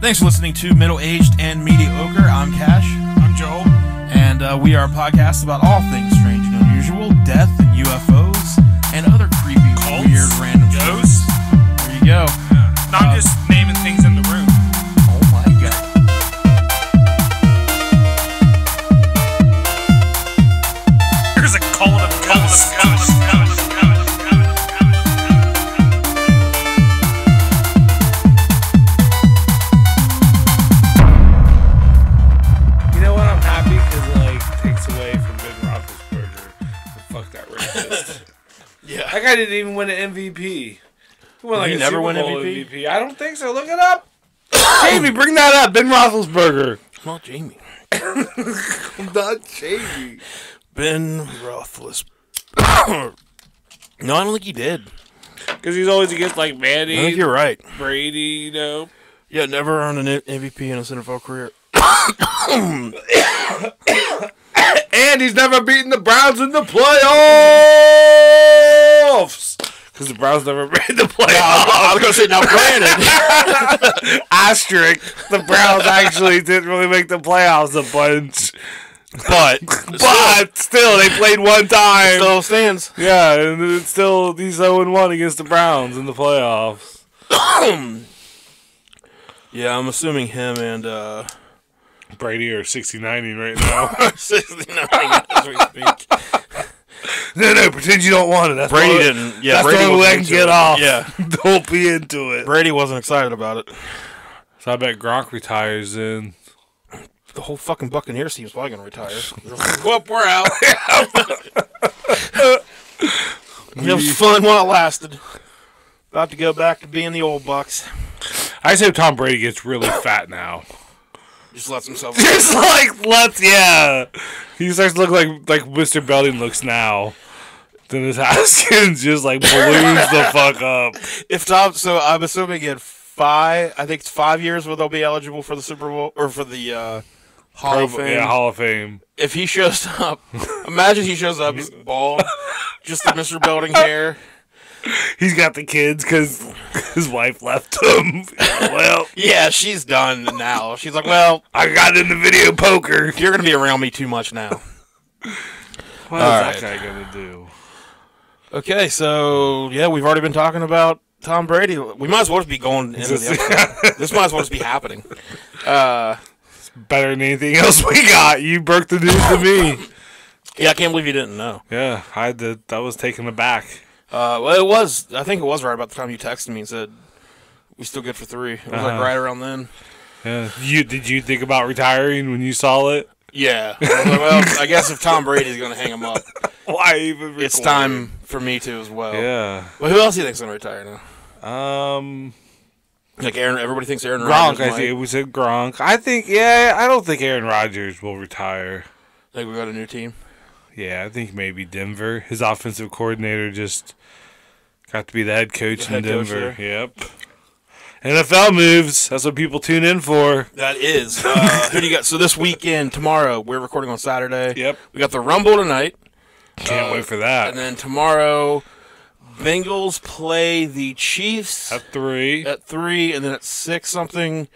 Thanks for listening to Middle-Aged and Mediocre. I'm Cash. I'm Joel. And we are a podcast about all things strange and unusual, death and UFOs, and other creepy, Cults, weird, random ghosts. stories. There you go. Yeah. No, I'm just naming things in the room. Oh my god. There's a cult of ghosts. You know what? I'm happy because it takes away from Ben Roethlisberger. Fuck that rapist. Yeah. That guy didn't even win an MVP. He won Did he a never Super win Bowl MVP? I don't think so. Look it up. Jamie, bring that up. Ben Roethlisberger. Not Jamie. Not Jamie. Ben Roethlisberger. No, I don't think he did. Because he's always against Manny. I think you're right. Brady, you know. Yeah, never earned an MVP in his NFL career. And he's never beaten the Browns in the playoffs. Because the Browns never made the playoffs. I was going to say, now granted. Asterisk. The Browns actually didn't really make the playoffs a bunch. But still, they played one time. It still stands. Yeah, and it's still, he's 0-1 against the Browns in the playoffs. Yeah, I'm assuming him and Brady are 69 right now. 69 as we speak. No, pretend you don't want it. That's Brady why, didn't. Yeah, that's Brady the only way I can wasn't get into off. it. Yeah, Don't be into it. Brady wasn't excited about it. So I bet Gronk retires then. The whole fucking Buccaneers team's probably gonna retire. Well, we're out. It was fun while it lasted. About to go back to being the old Bucks. I just hope Tom Brady gets really fat now. Just lets himself. Just yeah. He starts to look like Mr. Belding looks now. Dennis Haskins just balloons the fuck up. If Tom, so I'm assuming in 5. I think it's 5 years where they'll be eligible for the Super Bowl or for the Hall of Fame. Yeah, Hall of Fame. If he shows up, imagine he shows up bald, just the Mr. Belding hair. He's got the kids because his wife left him. Well, yeah, she's done now. She's like, well, I got into video poker. You're going to be around me too much now. What is that guy going to do? Okay, so, yeah, we've already been talking about Tom Brady. We might as well just be going into the episode. This might as well just be happening. It's better than anything else we got. You broke the news to me. Yeah, I can't believe you didn't know. Yeah, I was taken aback. Well, I think it was right about the time you texted me and said, we still good for 3. It was right around then. Yeah. Did you think about retiring when you saw it? Yeah. I was like, well, I guess if Tom Brady's going to hang him up, why even record? It's time for me to as well. Yeah. Well, who else do you think's going to retire now? Like Aaron, everybody thinks Aaron Gronk, Rodgers I think we said Gronk. I don't think Aaron Rodgers will retire. Think we got a new team? Yeah, I think maybe Denver. His offensive coordinator just got to be the head coach in Denver. Yep. NFL moves. That's what people tune in for. That is. Who do you got? So this weekend, tomorrow, we're recording on Saturday. Yep. We got the Rumble tonight. Can't wait for that. And then tomorrow, Bengals play the Chiefs. At 3. At 3, and then at 6 something,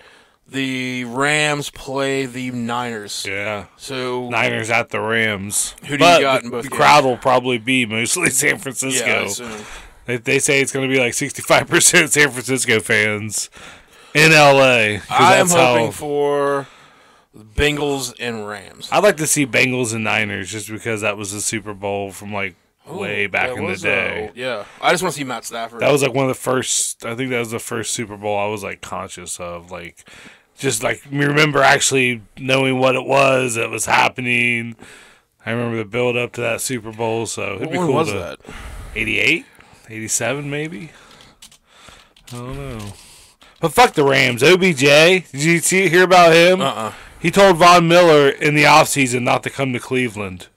the Rams play the Niners. Yeah. So Niners at the Rams. Who do you got in both the games? crowd will probably be mostly San Francisco. Yeah, I assume. They say it's going to be 65% San Francisco fans in LA. I am hoping for Bengals and Rams. I'd like to see Bengals and Niners just because that was the Super Bowl from way back in the day. Yeah. I just want to see Matt Stafford. That was one of the first, I think that was the first Super Bowl I was conscious of. Me remember actually knowing what it was that was happening. I remember the build up to that Super Bowl, so it'd be cool. When was that? 88? 87 maybe? I don't know. But fuck the Rams. OBJ, did you hear about him? He told Von Miller in the offseason not to come to Cleveland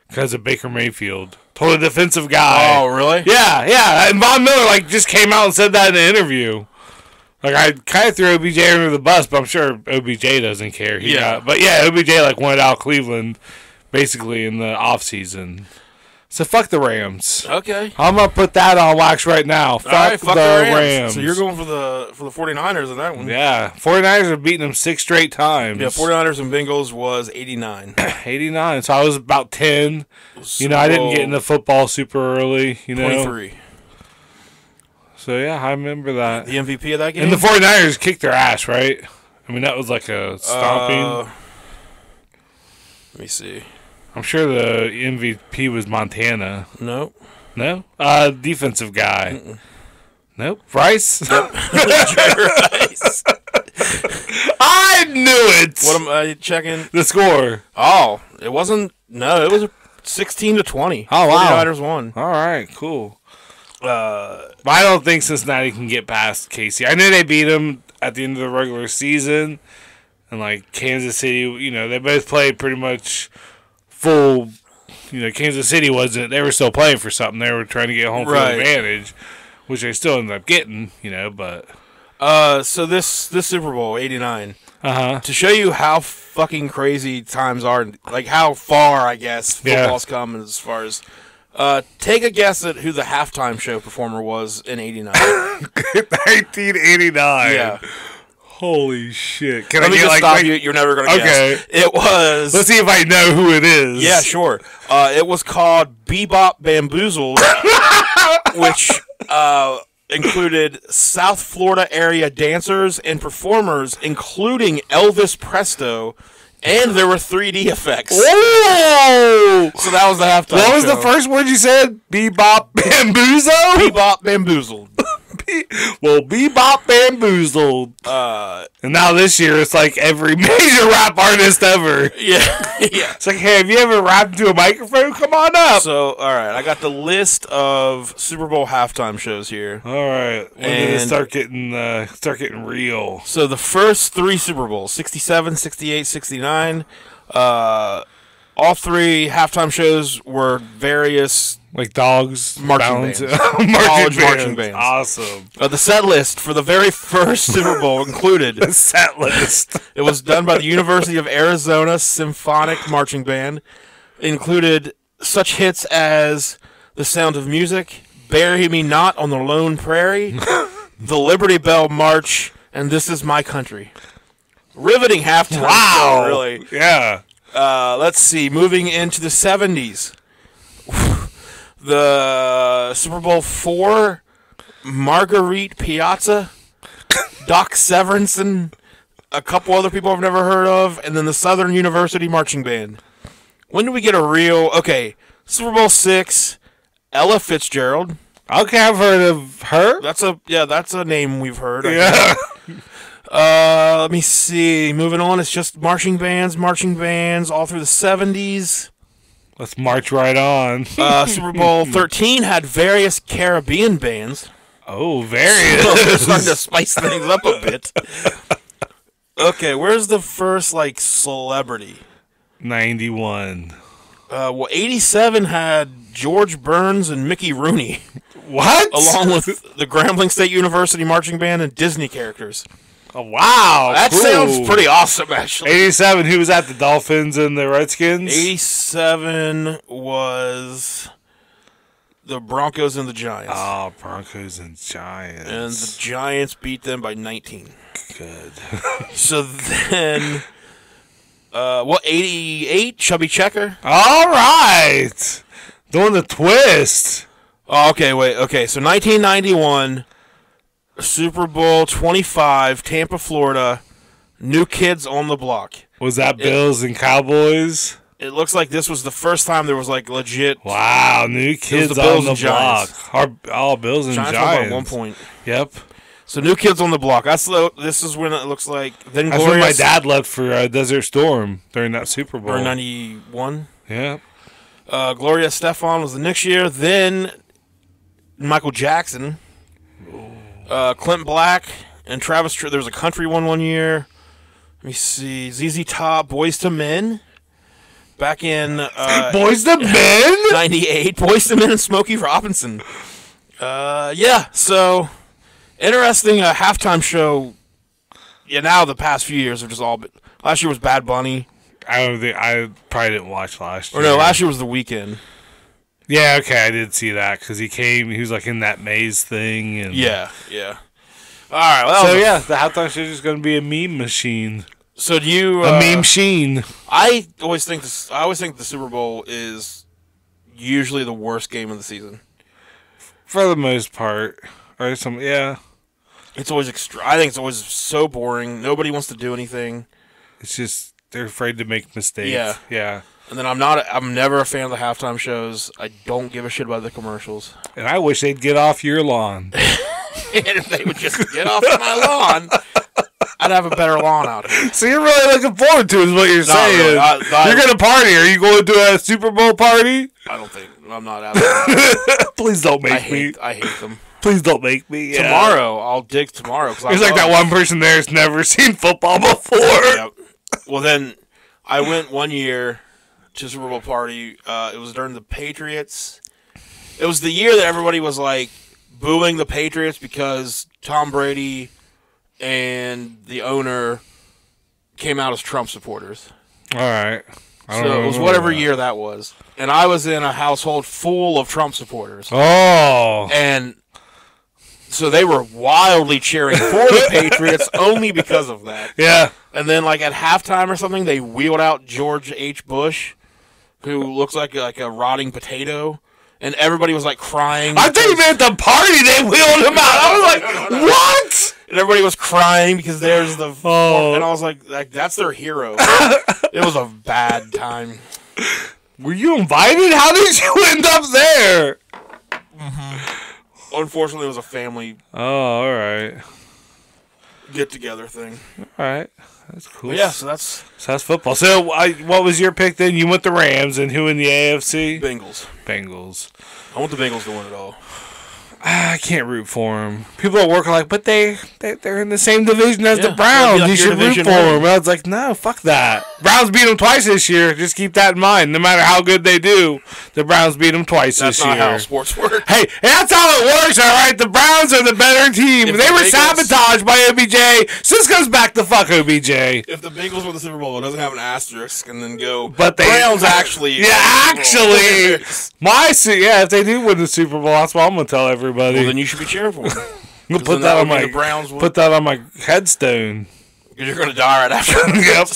because of Baker Mayfield. Told a defensive guy. Oh, really? Yeah. And Von Miller just came out and said that in an interview. I kind of threw OBJ under the bus, but I'm sure OBJ doesn't care. OBJ wanted out of Cleveland basically in the offseason. So fuck the Rams. Okay. I'm going to put that on wax right now. Fuck the Rams. So you're going for the 49ers in that one. Yeah. 49ers are beating them 6 straight times. Yeah, 49ers and Bengals was 89. 89. So I was about 10. I didn't get into football super early. 23. So, yeah, I remember that. The MVP of that game? And the 49ers kicked their ass, right? I mean, that was like a stomping. Let me see. I'm sure the MVP was Montana. Nope. No? Defensive guy. Nope. Rice? Yep. Rice. I knew it! What am I checking? The score. Oh, it wasn't. No, it was 16-20. Oh, wow. 49ers won. All right, cool. But I don't think Cincinnati can get past KC. I knew they beat them at the end of the regular season. And, like, Kansas City, they both played pretty much full. Kansas City wasn't. They were still playing for something. They were trying to get home field advantage, which they still ended up getting, but. So this Super Bowl, 89. Uh-huh. To show you how fucking crazy times are, like how far, I guess, football's come as far as. Take a guess at who the halftime show performer was in 89. 1989. Yeah. Holy shit. Let me just stop you. You're never going to guess. It was... Let's see if I know who it is. Yeah, sure. It was called Bebop Bamboozled, which included South Florida area dancers and performers, including Elvis Presto, and there were 3D effects. Whoa! So that was the halftime What was show. the first word you said? Bebop Bamboozled? Bebop Bamboozled. Bebop Bamboozled. And now this year, it's like every major rap artist ever. Yeah. It's like, hey, have you ever rapped into a microphone? Come on up. So, all right, I got the list of Super Bowl halftime shows here. All right, when did it start getting real? So the first 3 Super Bowls, 67, 68, 69, all 3 halftime shows were various... Like dogs, marching bands. marching bands. Awesome. The set list for the very first Super Bowl included... The set list. It was done by the University of Arizona Symphonic Marching Band. It included such hits as The Sound of Music, Bury Me Not on the Lone Prairie, The Liberty Bell March, and This Is My Country. Riveting halftime. Wow. Show, really. Yeah. Let's see. Moving into the 70s. The Super Bowl 4, Marguerite Piazza, Doc Severinsen, a couple other people I've never heard of, and then the Southern University Marching Band. When do we get a real... Okay, Super Bowl 6, Ella Fitzgerald. Okay, I've heard of her. That's a name we've heard. Yeah. Let me see. Moving on, it's just marching bands all through the 70s. Let's march right on. Super Bowl 13 had various Caribbean bands. Oh, various. So they're starting to spice things up a bit. Okay, where's the first, celebrity? 91. 87 had George Burns and Mickey Rooney. What? Along with the Grambling State University Marching Band and Disney characters. Oh, wow. That cool. sounds pretty awesome, actually. 87, who was at the Dolphins and the Redskins? 87 was the Broncos and the Giants. Oh, Broncos and Giants. And the Giants beat them by 19. Good. So then, 88, Chubby Checker. All right. Doing the twist. Oh, okay, wait. Okay, so 1991... Super Bowl 25, Tampa, Florida, New Kids on the Block. Was that Bills and Cowboys? It looks like this was the first time there was legit. Wow, New Kids on the block. All Bills and Giants. At one point. Yep. So New Kids on the Block. This is when it looks like. Then That's when my dad left for Desert Storm during that Super Bowl. Or 91. Yeah. Gloria Estefan was the next year. Then Michael Jackson. Clint Black and Travis. There was a country one year. Let me see. ZZ Top, Boys to Men. Back in Boys to Men 98. Boys to Men and Smokey Robinson. Yeah. So interesting halftime show. Yeah. Now the past few years have just all been. Last year was Bad Bunny. I probably didn't watch last year. Or no, last year was The Weeknd. Yeah, okay, I did see that because he was like in that maze thing. And Yeah. All right. Well, the halftime show is going to be a meme machine. So do you? A meme machine. I always think the Super Bowl is usually the worst game of the season. For the most part. Or yeah. It's always I think it's always so boring. Nobody wants to do anything. It's just they're afraid to make mistakes. Yeah. And then I'm never a fan of the halftime shows. I don't give a shit about the commercials. And I wish they'd get off your lawn. And if they would just get off my lawn, I'd have a better lawn out here. So you're really looking forward to is what you're saying. Really. You're going to party. Are you going to a Super Bowl party? I don't think. I'm not out there. Please don't make me. I hate them. Please don't make me. Yeah. Tomorrow, I'll dig tomorrow. There's like that one person there who's never seen football before. Yep. Well, then, I went one year to a Super Bowl party. It was during the Patriots. It was the year that everybody was like booing the Patriots because Tom Brady and the owner came out as Trump supporters. All right. So it was whatever year that was. And I was in a household full of Trump supporters. Oh. And so they were wildly cheering for the Patriots only because of that. Yeah. And then like at halftime or something, they wheeled out George H. Bush, who looks like a rotting potato. And everybody was like crying. I thought you meant at the party they wheeled him out. I was like, what? And everybody was crying because there's the... Oh. And I was like, that's their hero. It was a bad time. Were you invited? How did you end up there? Mm-hmm. Unfortunately, it was a family... Oh, all right. Get-together thing. All right. That's cool. But yeah, so that's football. So what was your pick then? You went the Rams, and who in the AFC? Bengals. I want the Bengals to win it all. I can't root for them. People at work are like, but they're in the same division as the Browns. Like you should root for them. I was like, no, fuck that. Browns beat them twice this year. Just keep that in mind. No matter how good they do, the Browns beat them twice this year. That's not how sports work. Hey, that's how it works, all right? The Browns are the better team. They were sabotaged by OBJ. This goes back to fuck OBJ. If the Bengals win the Super Bowl, it doesn't have an asterisk and then go, but Browns actually. Yeah, actually. If they do win the Super Bowl, that's what I'm going to tell everybody. Well, then you should be cheering for them. Put that on my headstone. Because you're going to die right after. Yep.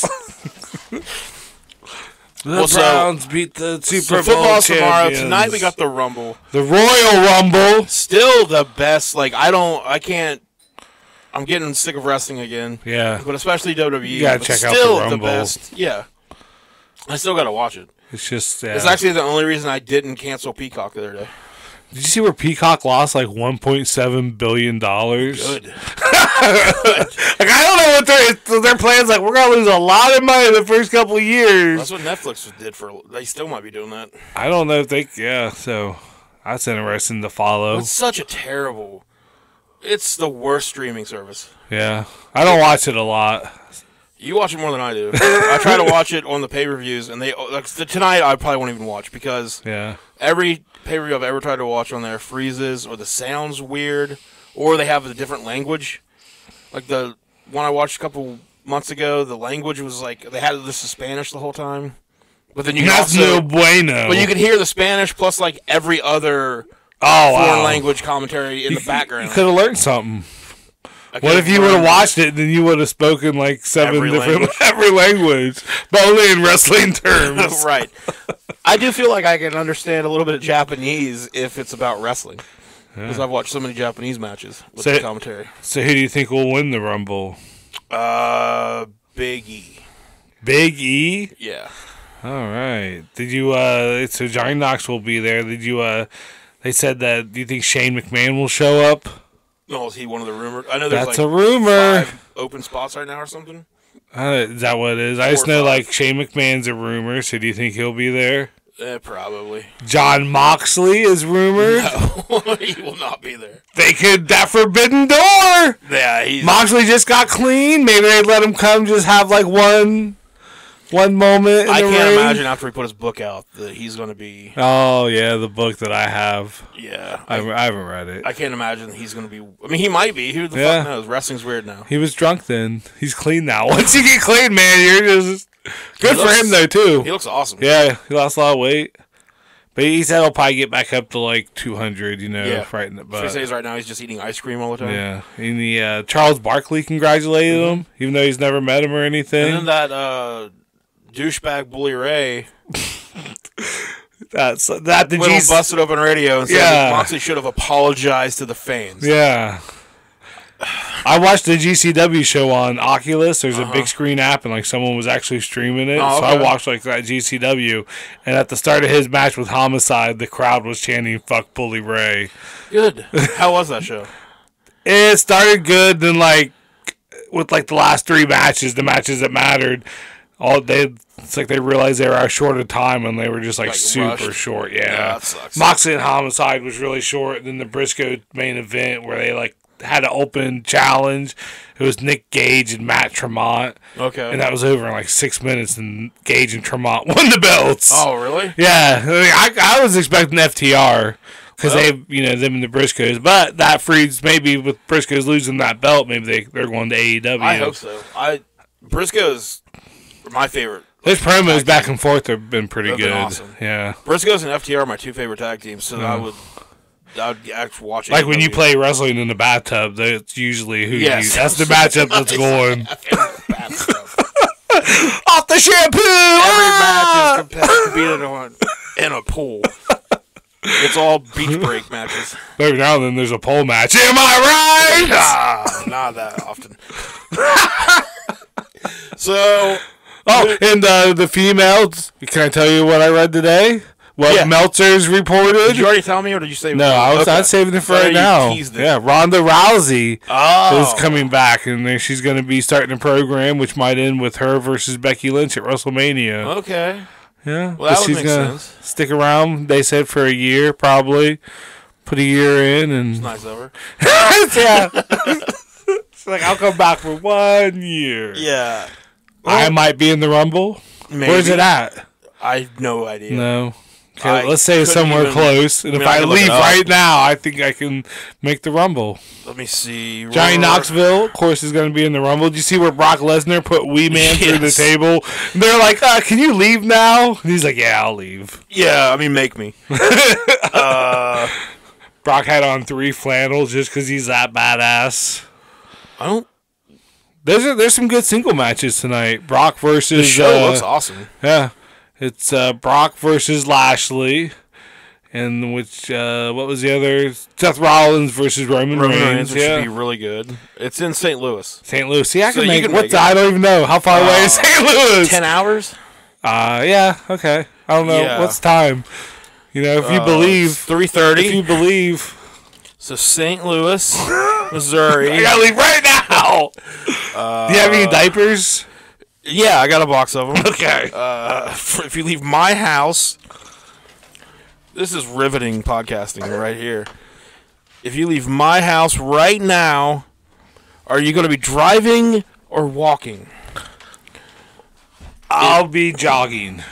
The Browns beat the Super Bowl football champions. Tomorrow. Tonight we got the Rumble. The Royal Rumble. Still the best. Like, I'm getting sick of wrestling again. Yeah. But especially WWE. You gotta check out the Rumble. Still the best. Yeah. I still gotta watch it. It's just, It's actually the only reason I didn't cancel Peacock the other day. Did you see where Peacock lost like $1.7 billion? Good. Like, I don't know what their plans like. We're gonna lose a lot of money in the first couple of years. That's what Netflix did they still might be doing that. I don't know if so that's interesting to follow. It's the worst streaming service. Yeah. I don't watch it a lot. You watch it more than I do. I try to watch it on the pay-per-views, and tonight I probably won't even watch because every pay-per-view I've ever tried to watch on there freezes, or the sound's weird, or they have a different language. Like the one I watched a couple months ago, the language was like they had this in Spanish the whole time. But then that's no bueno. But you could hear the Spanish plus like every other foreign language commentary in the background. You could have learned something. What if you would have watched it, then you would have spoken like every language, but only in wrestling terms. Right. I do feel like I can understand a little bit of Japanese if it's about wrestling. Because I've watched so many Japanese matches with the commentary. So who do you think will win the Rumble? Big E. Big E? Yeah. All right. Did you, so Johnny Knox will be there. Did you, they said that, do you think Shane McMahon will show up? No, is he one of the rumors? I know there's That's a rumor. 5 open spots right now or something. Is that what it is? I just know like Shane McMahon's a rumor, so do you think he'll be there? Probably. John Moxley is rumored. No, he will not be there. They could, that forbidden door. Yeah, Moxley just got clean. Maybe they'd let him come just have like one moment in the ring. I can't imagine after he put his book out that he's going to be... Oh, yeah, the book that I have. Yeah. I haven't read it. I can't imagine he's going to be... I mean, he might be. Who the fuck knows? Wrestling's weird now. He was drunk then. He's clean now. Once you get clean, man, you're just... Good for him, though, too. He looks awesome. Yeah, he lost a lot of weight. But he said he'll probably get back up to like 200, right in the butt. So he says right now he's just eating ice cream all the time? Yeah. And the Charles Barkley congratulated him, even though he's never met him or anything. And then that douchebag Bully Ray... busted open radio and said Moxley should have apologized to the fans. Yeah. I watched the GCW show on Oculus. There's a big screen app, and like someone was actually streaming it. So I watched like that GCW, and at the start of his match with Homicide, the crowd was chanting "Fuck Bully Ray." Good. How was that show? It started good, then like with like the last 3 matches, the matches that mattered, it's like they realized they were short of time, and they were just like super rushed. Short. Yeah, that sucks. Moxley and Homicide was really short. Then the Briscoe main event where they like had an open challenge. It was Nick Gage and Matt Tremont. Okay. And that was over in like 6 minutes, and Gage and Tremont won the belts. Oh, really? Yeah. I was expecting FTR because them and the Briscoes. But that frees, maybe with Briscoes losing that belt, maybe they're going to AEW. I hope so. Briscoes are my favorite. Those promos back and forth have been pretty good. Awesome. Yeah. Briscoes and FTR are my 2 favorite tag teams, so I would actually watch it. Like when you play wrestling in the bathtub, that's usually that's the matchup that's going. Off the shampoo! Every match is competed in a pool. It's all beach break matches. Every now and then there's a pole match. Am I right? Not that often. So... and the females, can I tell you what I read today? What Meltzer's reported? Did you already tell me, or did you say? No, I was saving it for right now. Yeah, Ronda Rousey is coming back, and she's going to be starting a program, which might end with her versus Becky Lynch at WrestleMania. Okay. Yeah. Well, that would make sense. Stick around, they said, for a year, probably. Put a year in. And it's nice over. Yeah. It's like, I'll come back for 1 year. Yeah. Well, I might be in the Rumble. Maybe. Where's it at? I have no idea. No. Okay, let's say it's somewhere close. And if I leave right now, I think I can make the Rumble. Let me see. Johnny Knoxville, of course, is going to be in the Rumble. Did you see where Brock Lesnar put Wee Man through the table? And they're like, can you leave now? And he's like, yeah, I'll leave. Yeah, I mean, make me. Brock had on 3 flannels just because he's that badass. There's some good single matches tonight. Brock versus... The show looks awesome. Yeah. It's Brock versus Lashley. And what was the other? Seth Rollins versus Roman Reigns. Which should be really good. It's in St. Louis. St. Louis. See, I can make it. I don't even know. How far away is St. Louis? 10 hours? Yeah, okay. I don't know. Yeah. What's time? If you believe. 3:30. If you believe. So St. Louis, Missouri. I gotta leave right now! Do you have any diapers? Yeah, I got a box of them. Okay. If you leave my house, this is riveting podcasting right here. If you leave my house right now, are you going to be driving or walking? I'll be jogging.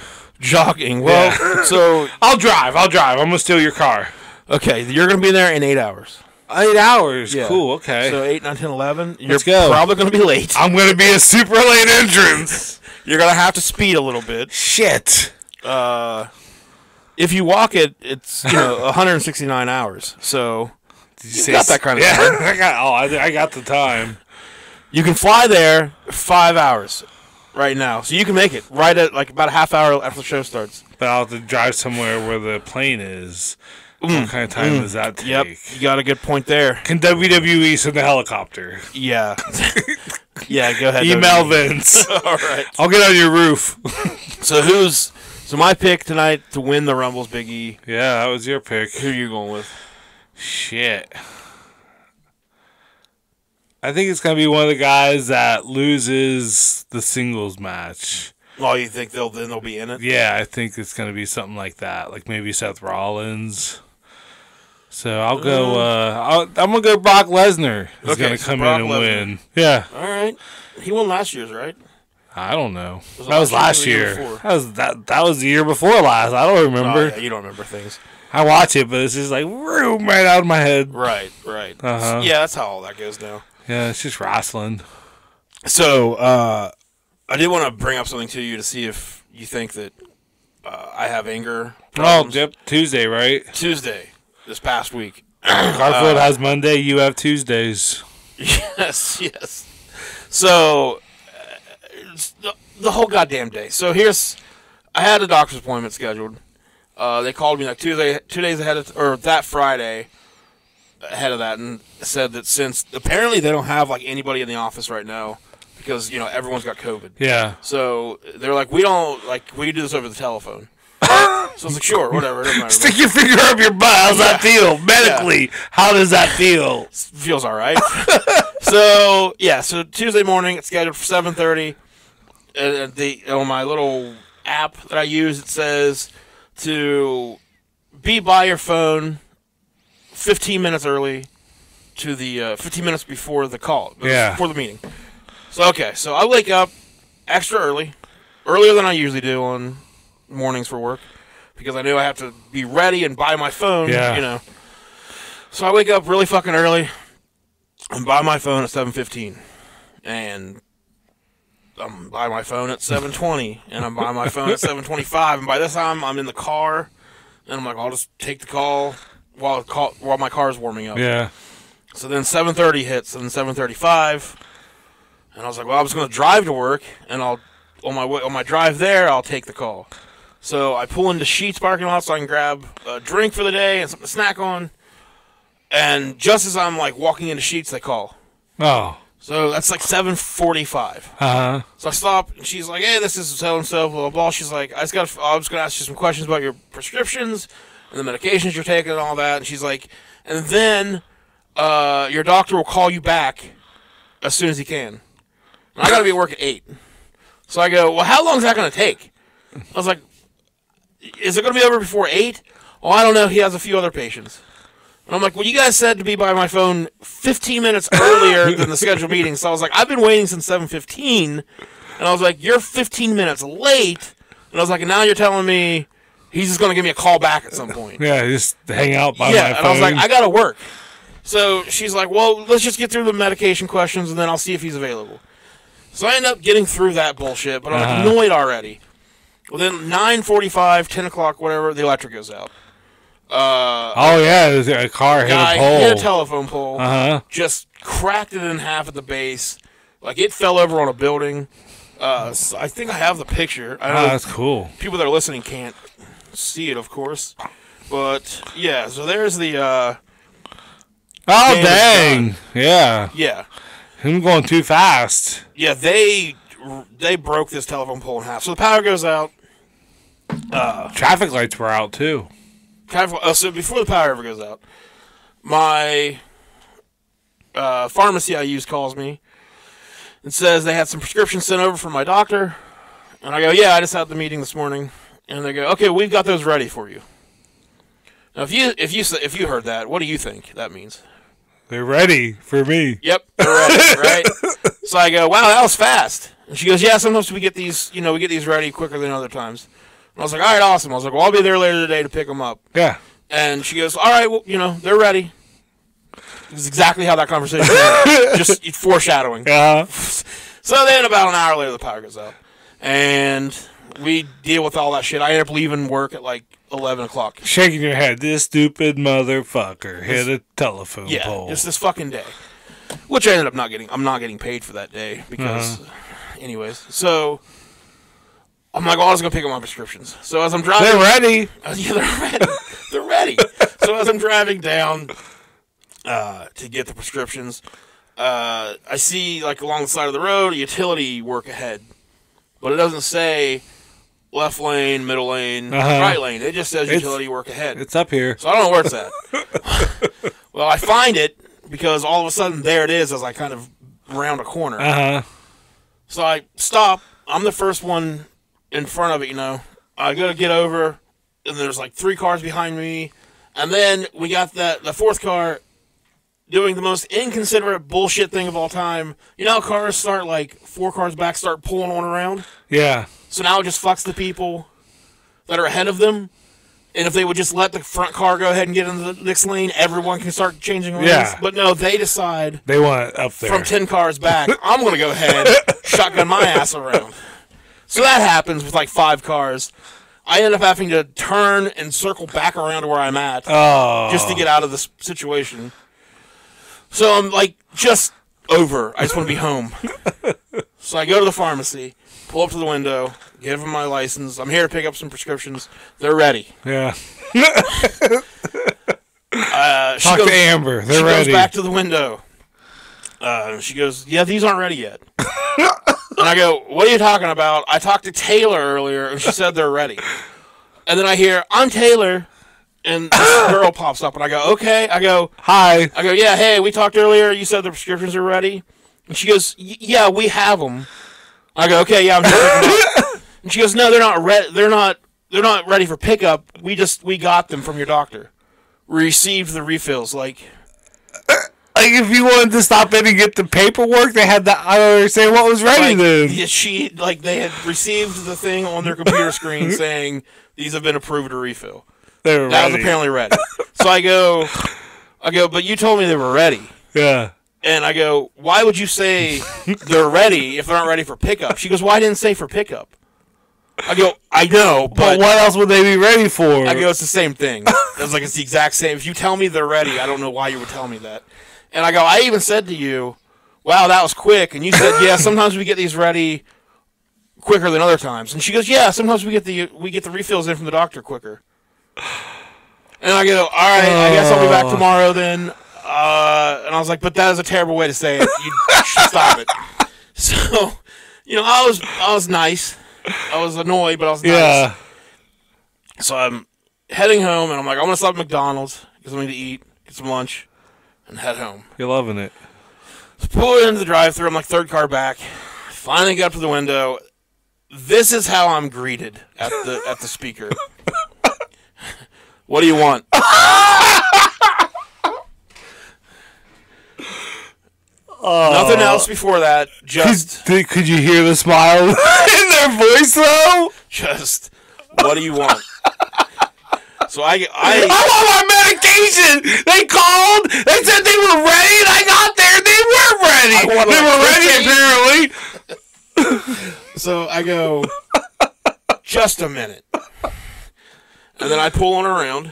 Jogging. Well, so I'll drive. I'm going to steal your car. Okay, you're going to be there in 8 hours. 8 hours. Yeah. Cool, okay. So 8, 9, 10, 11. Let's go. Probably going to be late. I'm going to be a super late entrance. You're going to have to speed a little bit. Shit. If you walk it, it's 169 hours. So you got that kind of time. I got the time. You can fly there 5 hours right now. So you can make it right at like about a half hour after the show starts. But I'll have to drive somewhere where the plane is. What kind of time does that take? Yep, you got a good point there. Can WWE send a helicopter? Yeah. Yeah, go ahead. Email Vince. All right. I'll get on your roof. So my pick tonight to win the Rumble's Big E. Yeah, that was your pick. Who are you going with? Shit. I think it's going to be one of the guys that loses the singles match. Oh, you think they'll be in it? Yeah, I think it's going to be something like that. Like maybe Seth Rollins. So I'll go. I'm gonna go. Brock Lesnar is gonna come in and win. Yeah. All right. He won last year's, right? I don't know. That was last year. That was the year before last. I don't remember. Oh, yeah, you don't remember things. I watch it, but it's just like right out of my head. Right. Uh-huh. Yeah, that's how all that goes now. Yeah, it's just wrestling. So I did want to bring up something to you to see if you think that I have anger Oh, problems. yep. Tuesday, right? Tuesday, this past week. Garfield has Monday. You have Tuesdays. Yes. So, it's the whole goddamn day. So I had a doctor's appointment scheduled. They called me like 2 days ahead or that Friday ahead of that, and said that since apparently they don't have like anybody in the office right now because everyone's got COVID. Yeah. So they're like, we can do this over the telephone. So I was like, sure, whatever. It doesn't matter. Stick your finger up your butt. How's that feel? Medically, how does that feel? Feels all right. So Tuesday morning, it's scheduled for 7:30. On my little app that I use, it says to be by your phone 15 minutes early to the 15 minutes before the call. Before the meeting. So I wake up extra earlier than I usually do on mornings for work, because I knew I have to be ready and by my phone. So I wake up really fucking early. I'm by my phone at 7:15, and I'm by my phone at 7:20, and I'm by my phone at 7:25, and by this time I'm in the car, and I'm like, I'll just take the call while my car's warming up. Yeah. So then 7:30 hits, and then 7:35, and I was like, well, I'm just going to drive to work, and on my drive there, I'll take the call. So I pull into Sheetz parking lot so I can grab a drink for the day and something to snack on. And just as I'm like walking into Sheetz, they call. Oh. So that's like 7:45. Uh-huh. So I stop, and she's like, "Hey, this is so and so, blah blah blah." She's like, "I was gonna ask you some questions about your prescriptions and the medications you're taking and all that." And she's like, "And then your doctor will call you back as soon as he can." And I gotta be at work at 8. So I go, "Well, how long is that gonna take?" I was like, "Is it gonna be over before 8?" "Oh, I don't know. He has a few other patients." And I'm like, well, you guys said to be by my phone 15 minutes earlier than the scheduled meeting. So I was like, I've been waiting since 7:15. And I was like, you're 15 minutes late. And I was like, and now you're telling me he's just going to give me a call back at some point. Yeah, just hang out by my phone. And I was like, I got to work. So she's like, well, let's just get through the medication questions, and then I'll see if he's available. So I end up getting through that bullshit, but I'm annoyed already. Well, then 9:45, 10 o'clock, whatever, the electric goes out. A car hit a pole. Hit a telephone pole. Just cracked it in half at the base. Like, it fell over on a building. So I think I have the picture. I know that's cool. People that are listening can't see it, of course. But, yeah, so there's the... oh, dang. Yeah. Yeah. I'm going too fast. Yeah, they broke this telephone pole in half. So the power goes out. Traffic lights were out, too. So before the power ever goes out, my pharmacy I use calls me and says they had some prescriptions sent over from my doctor. And I go, yeah, I just had the meeting this morning. And they go, okay, we've got those ready for you. Now, if you heard that, what do you think that means? They're ready for me. Yep, they're ready, right? So I go, wow, that was fast. And she goes, yeah, sometimes we get these ready quicker than other times. I was like, all right, awesome. I was like, well, I'll be there later today to pick them up. Yeah. And she goes, all right, well, they're ready. This is exactly how that conversation went. Just foreshadowing. Yeah. So then about an hour later, the power goes out. And we deal with all that shit. I end up leaving work at like 11 o'clock. Shaking your head. This stupid motherfucker hit a telephone pole. Yeah, it's this fucking day. Which I ended up not getting. I'm not getting paid for that day because, anyways. So... I'm like, well, I was going to pick up my prescriptions. So as I'm driving... They're ready. Yeah, they're ready. They're ready. So as I'm driving down to get the prescriptions, I see, like, along the side of the road, utility work ahead. But it doesn't say left lane, middle lane, right lane. It just says utility work ahead. It's up here. So I don't know where it's at. Well, I find it because all of a sudden there it is as I kind of round a corner. So I stop. I'm the first one in front of it, I gotta get over, and there's like 3 cars behind me, and then we got the fourth car doing the most inconsiderate bullshit thing of all time. You know how cars start, like, 4 cars back, start pulling on around? Yeah. So now it just fucks the people that are ahead of them, and if they would just let the front car go ahead and get into the next lane, everyone can start changing lanes. Yeah. But no, they decide... They want it up there. From 10 cars back, I'm gonna go ahead, shotgun my ass around. So that happens with like 5 cars. I ended up having to turn and circle back around to where I'm at just to get out of this situation. So I'm like, just over. I just want to be home. So I go to the pharmacy, pull up to the window, give them my license. I'm here to pick up some prescriptions. They're ready. Yeah. Talk to Amber. They're ready. She goes back to the window. She goes, yeah, these aren't ready yet. And I go, what are you talking about? I talked to Taylor earlier, and she said they're ready. And then I hear, I'm Taylor. And this girl pops up, and I go, okay. I go, hi. I go, yeah, hey, we talked earlier. You said the prescriptions are ready. And she goes, yeah, we have them. I go, okay, yeah, I'm just picking them up. And she goes, no, they're not ready. They're not ready for pickup. We got them from your doctor. We received the refills, like if you wanted to stop in and get the paperwork, they had the. I don't understand what was ready then. Yeah, they had received the thing on their computer screen saying these have been approved to refill. They were that ready. was apparently ready. So I go, but you told me they were ready. Yeah. And I go, why would you say they're ready if they're not ready for pickup? She goes, well, I didn't say for pickup. I go, I know, but what else would they be ready for? I go, it's the same thing. It's the exact same. If you tell me they're ready, I don't know why you would tell me that. And I go, I even said to you, wow, that was quick. And you said, yeah, sometimes we get these ready quicker than other times. And she goes, yeah, sometimes we get the refills in from the doctor quicker. And I go, all right, I guess I'll be back tomorrow then. And I was like, but that is a terrible way to say it. You should stop it. So, I was nice. I was annoyed, but I was nice. Yeah. So I'm heading home, and I'm like, I'm going to stop at McDonald's, get something to eat, get some lunch, and head home. You're loving it. So pull into the drive-thru. I'm like third car back. Finally get up to the window. This is how I'm greeted at the speaker. What do you want? Nothing else before that. Just could you hear the smile in their voice though? Just what do you want? So I want my medication. They called. They said they were ready, and I got there. They were ready. They were ready apparently. So I go, just a minute, and then I pull on around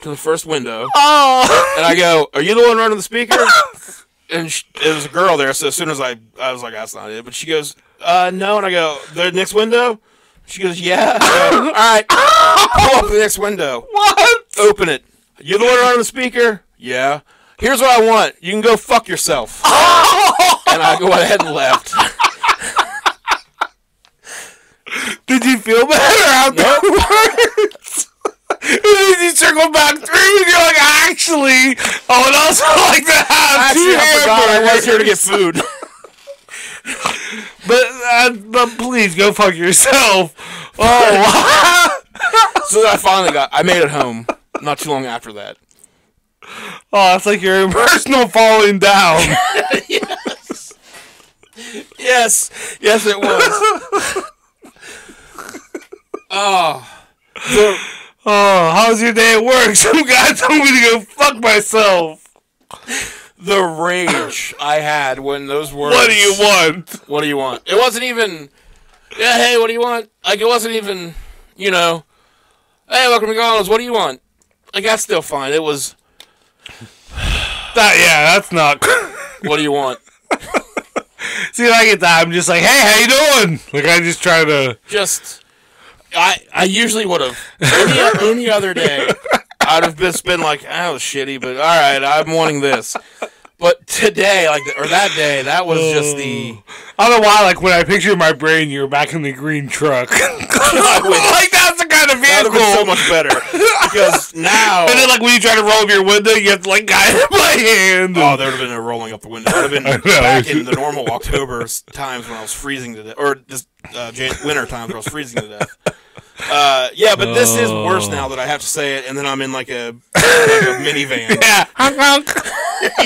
to the first window, and I go, "Are you the one running the speaker?" And it was a girl there, so as soon as I was like, that's not it. But she goes, no. And I go, the next window? She goes, yeah. I go, all right. Pull up the next window. What? Open it. You the one running the speaker? Yeah. Here's what I want. You can go fuck yourself. And I go ahead and left. Did you feel better afterwards? Did you circle back through and you're like, actually, I would also like to have two I forgot I was here to get food. but please, go fuck yourself. Oh, so then I made it home not too long after that. Oh, it's like your personal falling down. Yes, it was. Oh, how's your day at work? Some guy told me to go fuck myself. The rage I had when those words. What do you want? What do you want? It wasn't even. Yeah, hey, what do you want? Like, it wasn't even. Hey, welcome to McDonald's. What do you want? Like, that's still fine. It was. That's not. What do you want? See, I get that. I'm just like, hey, how you doing? Like, I just try to. I usually would have. Any other day, I'd have just been like, that was shitty, but all right, I'm wanting this. But today, that day, that was just the... I don't know why, when I picture in my brain, you're back in the green truck. That's the kind of vehicle. That would have been so much better. Because now... And then, when you try to roll up your window, you have to, guide it by hand. Oh, there would have been no rolling up the window. It would have been back in the normal October times when I was freezing to death. Or just winter times where I was freezing to death. But this is worse now that I have to say it, and then I'm in a minivan. Yeah, honk honk.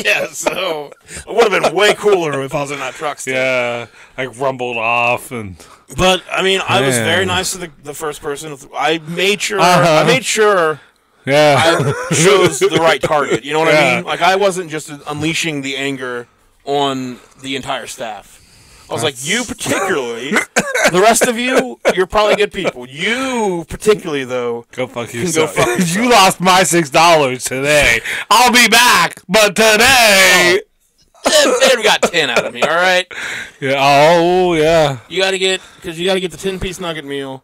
Yeah, so it would have been way cooler if I was in that truck still. Yeah, rumbled off and. But I was very nice to the first person. I made sure. I made sure. Yeah. I chose the right target. You know what I mean? I wasn't just unleashing the anger on the entire staff. I was like, you particularly. The rest of you, you're probably good people. You particularly, though, go fuck can yourself. go fuck yourself. You lost my $6 today. I'll be back, but today. They've got 10 out of me, all right? Yeah. Oh, yeah. You got to get the 10-piece nugget meal,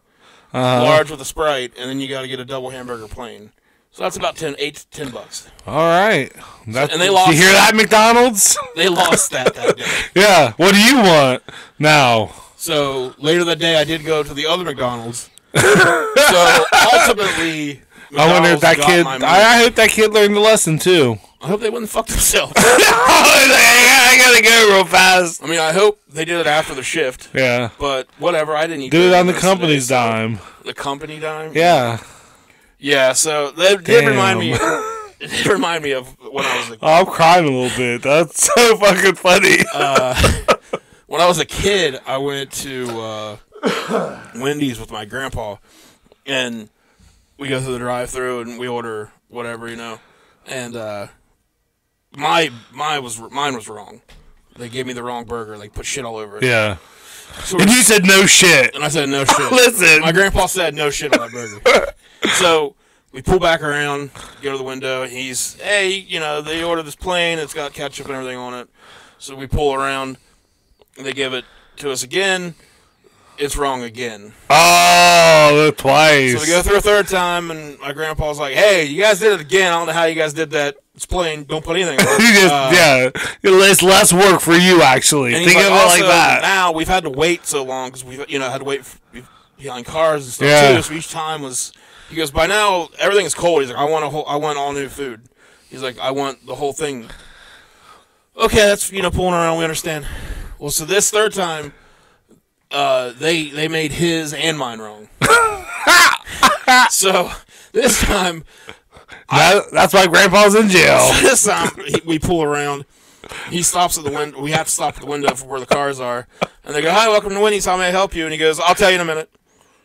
large with a Sprite, and then you got to get a double hamburger plain. So that's about $8 to $10. All right. And they lost. You hear that, McDonald's? They lost that day. Yeah. What do you want now? So later that day, I did go to the other McDonald's. So ultimately, I wonder if that kid. I hope that kid learned the lesson too. I hope they wouldn't fuck themselves. I gotta go real fast. I mean, I hope they did it after the shift. Yeah. But whatever, I didn't eat. Do it on the company's dime. The company dime. Yeah. Yeah. So that did remind me. It did remind me of when I was a kid. I'm crying a little bit. That's so fucking funny. When I was a kid, I went to Wendy's with my grandpa, and we go through the drive-thru and we order whatever, and mine was wrong. They gave me the wrong burger. They put shit all over it. Yeah. So and you said no shit. And I said no shit. Listen. My grandpa said no shit on that burger. So we pull back around, go to the window, and he's, hey, they ordered this plain. It's got ketchup and everything on it. So we pull around, and they give it to us again. It's wrong again. Oh, twice. So we go through a third time, and my grandpa's like, hey, you guys did it again. I don't know how you guys did that. It's plain. Don't put anything on it. It's less work for you, actually. Think of it like that. Now, we've had to wait so long because we've had to wait behind cars and stuff, too. So each time was... He goes, by now, everything is cold. He's like, I want all new food. He's like, I want the whole thing. Okay, that's, pulling around. We understand. Well, so this third time... they made his and mine wrong. So this time, that's why Grandpa's in jail. So this time we pull around. He stops at the window. We have to stop at the window for where the cars are, and they go, "Hi, welcome to Wendy's. How may I help you?" And he goes, "I'll tell you in a minute."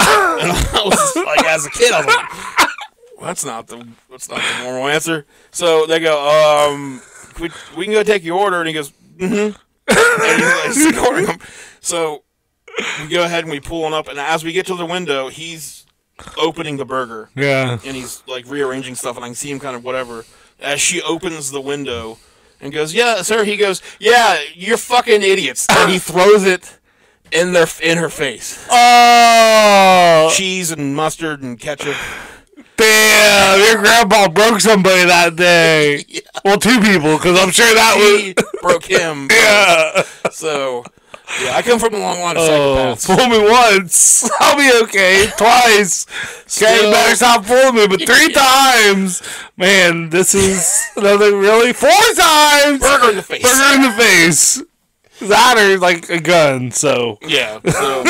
And I was like, as a kid, I was like, well, "That's not the normal answer." So they go, we can go take your order," and he goes, "Mm-hmm." And he's like, ignoring them. So we go ahead and we pull on up, and as we get to the window, he's opening the burger. Yeah. And he's like rearranging stuff, and I can see him kind of whatever. As she opens the window and goes, "Yeah, sir," he goes, "Yeah, you're fucking idiots." And he throws it in her face. Oh! Cheese and mustard and ketchup. Damn, your grandpa broke somebody that day. Yeah. Well, two people, because I'm sure that broke him. Yeah. So... Yeah, I come from a long line of psychopaths. Fool me once, I'll be okay. Twice, okay, you better stop fooling me. But 3 times, man, this is another really 4 times. Burger in the face. Burger in the face. That or like a gun. So yeah, so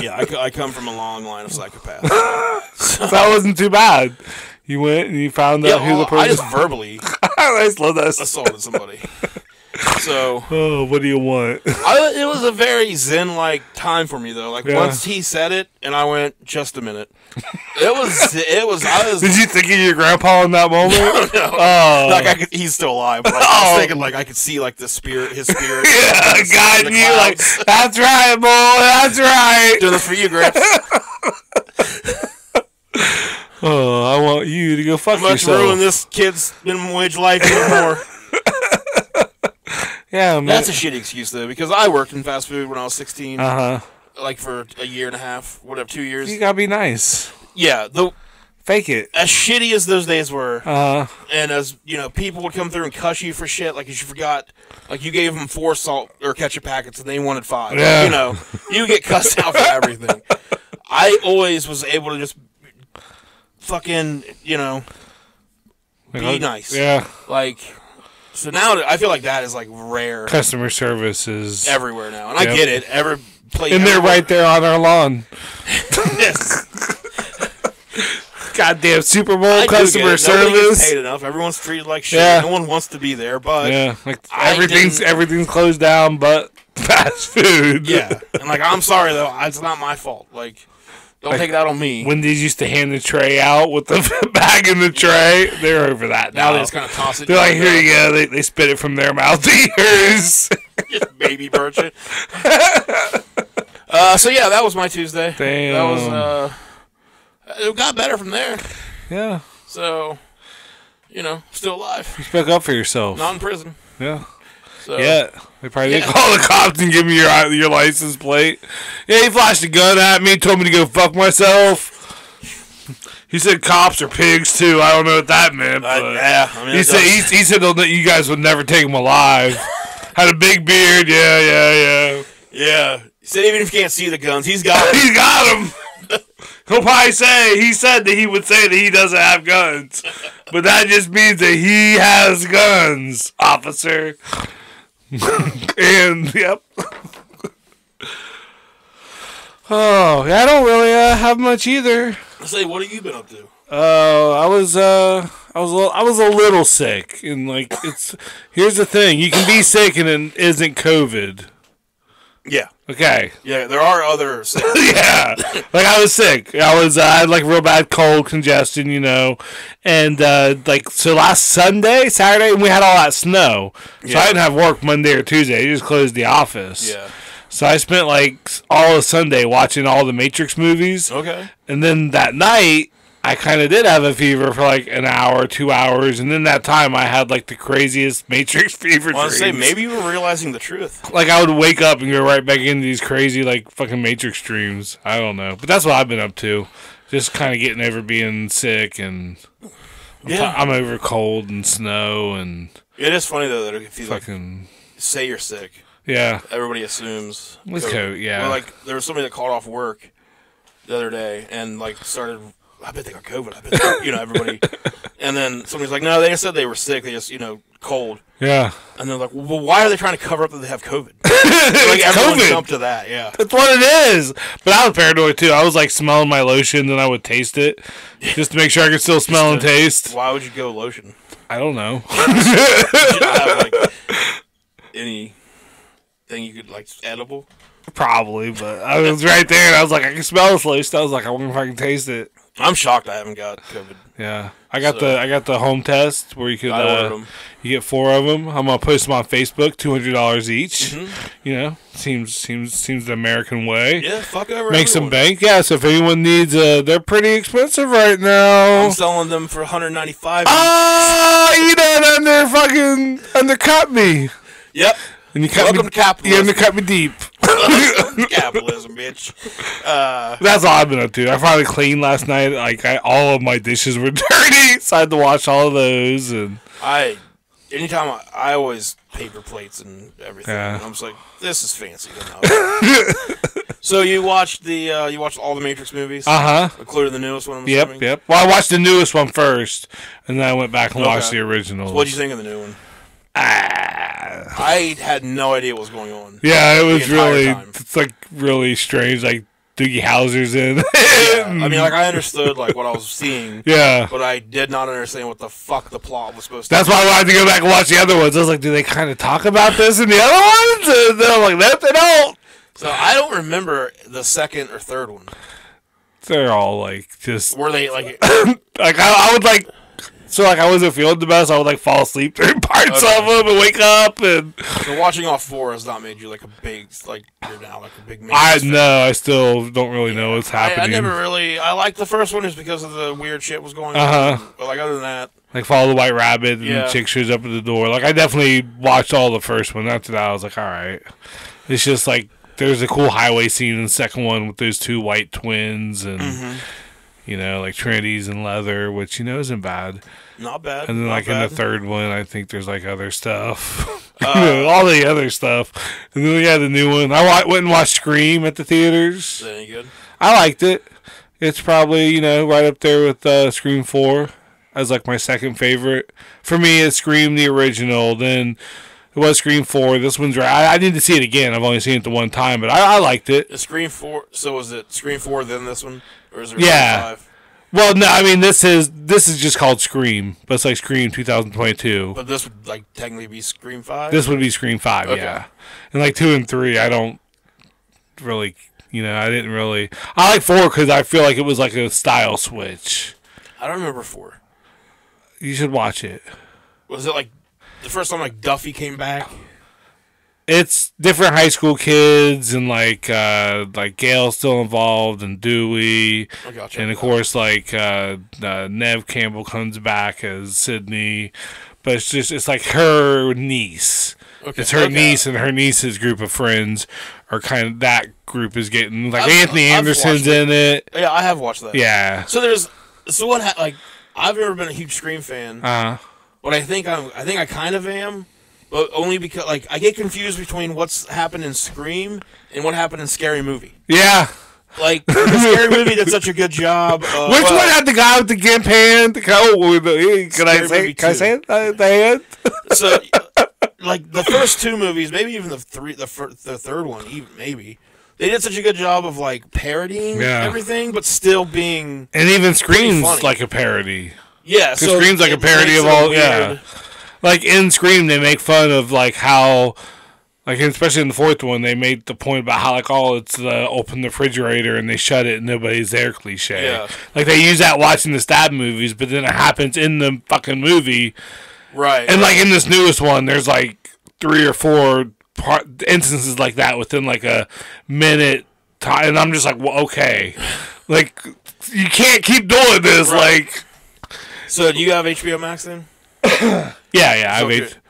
yeah, I come from a long line of psychopaths. So that wasn't too bad. You went and you found out who the person. I just verbally assaulted somebody. So, what do you want? It was a very zen-like time for me, though. Like once he said it, and I went, "Just a minute." It was. Did you think of your grandpa in that moment? No. Oh. Like he's still alive. But I was thinking, like I could see like his spirit. Yeah, guiding you like, that's right, boy. That's right. Do this for you, Gramps. Oh, I want you to go fuck yourself. Much ruin this kid's minimum wage life anymore. Yeah, man. That's a shitty excuse though, because I worked in fast food when I was 16. Like for a year and a half, whatever, 2 years. You gotta be nice. Yeah, fake it. As shitty as those days were, and as people would come through and cuss you for shit, like if you forgot, like you gave them 4 salt or ketchup packets and they wanted 5. Yeah. Like, you get cussed out for everything. I always was able to just fucking be nice. Yeah. Like. So now I feel like that is like rare. Customer service is everywhere now, and I get it. Every place, and they're right there on our lawn. Yes. Goddamn Super Bowl customer service. Nobody gets paid enough. Everyone's treated like shit. Yeah. No one wants to be there, but like everything's closed down, but fast food. Yeah, and like I'm sorry though, it's not my fault. Like. Don't take that on me. Wendy's used to hand the tray out with the bag in the tray. They're over that now. They just kind of toss it. They're like, here you go. They spit it from their mouth to yours. Just baby birching. So yeah, that was my Tuesday. Damn. That was it got better from there. Yeah. So, still alive. You spoke up for yourself. Not in prison. Yeah. So, yeah. They probably did call the cops and give me your license plate. Yeah, he flashed a gun at me, told me to go fuck myself. He said cops are pigs too. I don't know what that meant. But he said that you guys would never take him alive. Had a big beard. Yeah. Yeah. He said even if you can't see the guns, he's got them. He's got them. He'll probably say, he said that he would say that he doesn't have guns. But that just means that he has guns, officer. And, yep. Oh, yeah, I don't really have much either. Say, what have you been up to? I was a little sick, and here's the thing: you can be sick and it isn't COVID. Yeah. Okay. Yeah, there are other sick. Yeah. I was sick. I had real bad cold, congestion, and so last Saturday, we had all that snow, so I didn't have work Monday or Tuesday. They just closed the office. Yeah. So I spent all of Sunday watching all the Matrix movies. Okay. And then that night, I kind of did have a fever for an hour, 2 hours, and then that time I had the craziest Matrix fever dreams. I was say maybe you were realizing the truth. I would wake up and go right back into these crazy fucking Matrix dreams. I don't know, but that's what I've been up to. Just kind of getting over being sick, and I'm over cold and snow, and it is funny though that if you fucking say you're sick. Yeah. Everybody assumes. With COVID, yeah. Well, there was somebody that called off work the other day and started. I bet they got COVID. I bet everybody. And then somebody's like, no, they just said they were sick. They just cold. Yeah. And they're like, well, why are they trying to cover up that they have COVID? Everyone jumped to that. Yeah. That's what it is. But I was paranoid too. I was smelling my lotion, then I would taste it just to make sure I could still smell and taste. Why would you go lotion? I don't know. You should not have any. Thing you could edible? Probably, but I was right there and I was I can smell this lotion. I was I wonder if I can taste it. I'm shocked I haven't got COVID. Yeah. I got the home test where you could you get 4 of them. I'm gonna post them on Facebook, $200 each. Mm-hmm. Seems the American way. Yeah, fuck over. Make some bank. Yeah, so if anyone needs they're pretty expensive right now. I'm selling them for $195. You done undercut me. Yep. And you Welcome to capitalism. You undercut me deep. Capitalism, bitch. That's all I've been up to. I finally cleaned last night. All of my dishes were dirty, so I had to wash all of those. And anytime I always paper plates and everything. Yeah. And I'm just this is fancy. So you watched all the Matrix movies? Including the newest one. I'm assuming? Yep. Well, I watched the newest one first, and then I went back and watched the original. So what'd you think of the new one? I had no idea what was going on. Yeah, it was really time. It's really strange. Doogie Howser's in. I mean, I understood what I was seeing. Yeah, but I did not understand what the fuck the plot was supposed to. That's why I wanted to go back and watch the other ones. I was do they kind of talk about this in the other ones? And I'm that they don't. So I don't remember the second or third one. They're all just. Were they I would So I wasn't feeling the best. I would fall asleep during parts of them and wake up. And so watching all 4 has not made you a big you're now a big man. I still don't really know what's happening. I never really. I liked the first one just because of the weird shit was going on. But other than that, Follow the White Rabbit and the chick shows up at the door. I definitely watched all the first one. After that, I was all right. It's just there's a cool highway scene in the second one with those 2 white twins and. Mm-hmm. Trinity's in leather, which, isn't bad. Not bad. And then, in the third one, I think there's, other stuff. All the other stuff. And then, the new one. I went and watched Scream at the theaters. Is that any good? I liked it. It's probably, right up there with Scream 4 as, my second favorite. For me, it's Scream the original, then... It was Scream 4. This one's right. I need to see it again. I've only seen it the one time, but I liked it. Is Scream 4... So was it Scream 4 then this one? Or is it Scream 5? Well, no, I mean, this is just called Scream, but it's Scream 2022. But this would, technically be Scream 5? This would be Scream 5, okay. Yeah. And, 2 and 3, I don't really... I didn't really... I like 4 because I feel it was a style switch. I don't remember 4. You should watch it. Was it, the first time Duffy came back? It's different high school kids, and like Gail's still involved, and Dewey, and of course Nev Campbell comes back as Sydney, but it's like her niece. Okay. It's her niece and her niece's group of friends are kind of, that group is getting like Anthony Anderson's in it. Yeah, I have watched that. Yeah. So I've never been a huge Scream fan. But I think I kind of am. But only because, I get confused between what's happened in Scream and what happened in Scary Movie. Yeah. The Scary Movie did such a good job. Which one had the guy with the gimp hand? Can I say it? The hand? So, the first two movies, maybe even the third one, even maybe, they did such a good job of, parodying everything, but still being... And even Scream's like a parody. Yeah, so Scream's like a parody of all... Yeah. Like, in Scream, they make fun of, how... especially in the fourth one, they made the point about how, it's the open the refrigerator and they shut it and nobody's there cliche. Yeah. They use that watching the stab movies, but then it happens in the fucking movie. Right. And, in this newest one, there's, 3 or 4 instances like that within, a minute time. And I'm just like, well, okay. You can't keep doing this, right. So, do you have HBO Max then? Yeah.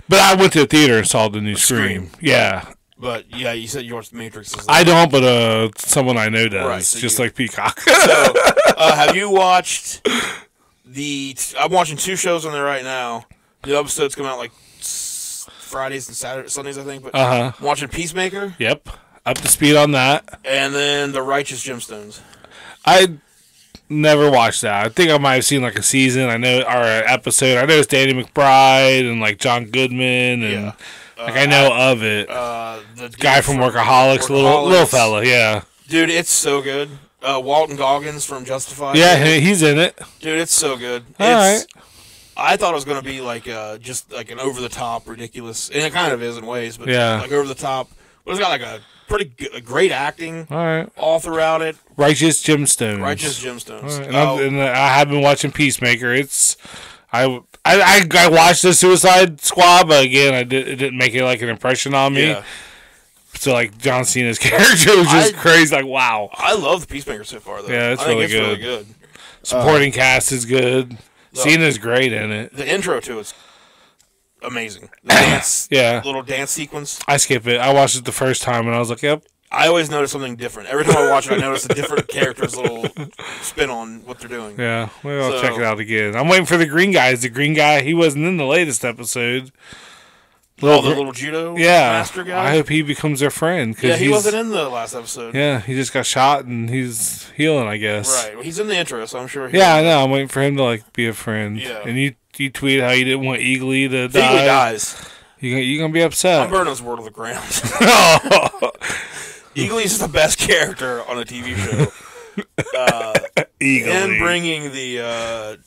But I went to the theater and saw the new Scream. Yeah. But, yeah, you said you watched Matrix. I don't, but someone I know does. Right, so just like Peacock. So, have you watched I'm watching 2 shows on there right now. The episodes come out, Fridays and Sundays, I think. But I'm watching Peacemaker. Yep. Up to speed on that. And then The Righteous Gemstones. I never watched that. I think I might have seen a season. I know, or an episode. I know it's Danny McBride and John Goodman and I know of it. The guy from Workaholics, little fella, yeah. Dude, it's so good. Walton Goggins from Justified. Yeah, he's in it. Dude, it's so good. All right. I thought it was going to be just an over the top, ridiculous, and it kind of is in ways, but over the top. But it's got a pretty great acting all throughout it. Righteous Gemstones. Right. And I have been watching Peacemaker. I watched the Suicide Squad, but again, it didn't make it an impression on me. Yeah. So John Cena's character was just crazy. Wow. I love the Peacemaker so far, though. Yeah, it's really good. Supporting cast is good. Cena's great in it. The intro to it's amazing. The dance, little dance sequence. I skip it. I watched it the first time and I was like, yep. I always notice something different. Every time I watch it, I notice a different character's little spin on what they're doing. Yeah, I'll check it out again. I'm waiting for the green guys. The green guy, he wasn't in the latest episode. The little judo master guy? I hope he becomes their friend. Yeah, he wasn't in the last episode. Yeah, he just got shot and he's healing, I guess. Right. Well, he's in the intro, so I'm sure I know. I'm waiting for him to be a friend. Yeah. And you tweeted how you didn't want Eagly to die. Eagly dies. You're going to be upset. I'm burning his word to the ground. Eagly's the best character on a TV show. Eagly. Him bringing the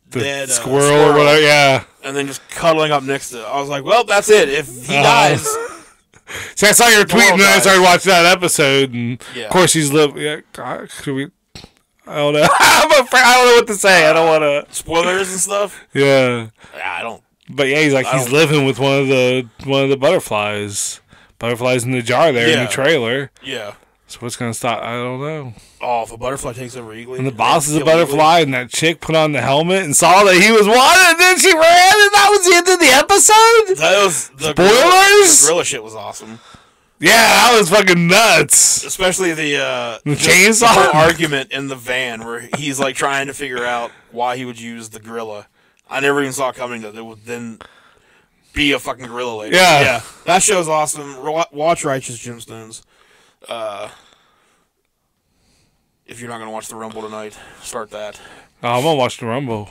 dead squirrel or whatever, yeah. And then just cuddling up next to it. I was like, well, that's it. If he dies... See, I saw your tweet and then I started watching that episode. And of course, he's living... Yeah, God, could we... I don't know. I'm afraid. I don't know what to say. I don't want to... Spoilers and stuff? Yeah. I don't... But yeah, he's living with one of the butterflies. Butterflies in the jar there in the trailer. Yeah. So what's going to stop? I don't know. Oh, if a butterfly takes over Eagly. And the boss is a butterfly, and that chick put on the helmet and saw that he was wanted, and then she ran, and that was the end of the episode? That was... Spoilers? The gorilla shit was awesome. Yeah, that was fucking nuts. Especially the chainsaw? The whole argument in the van where he's trying to figure out why he would use the gorilla. I never even saw it coming that it would then be a fucking gorilla later. Yeah. That show's awesome. Watch Righteous Gemstones. If you're not going to watch the Rumble tonight, start that. I'm going to watch the Rumble.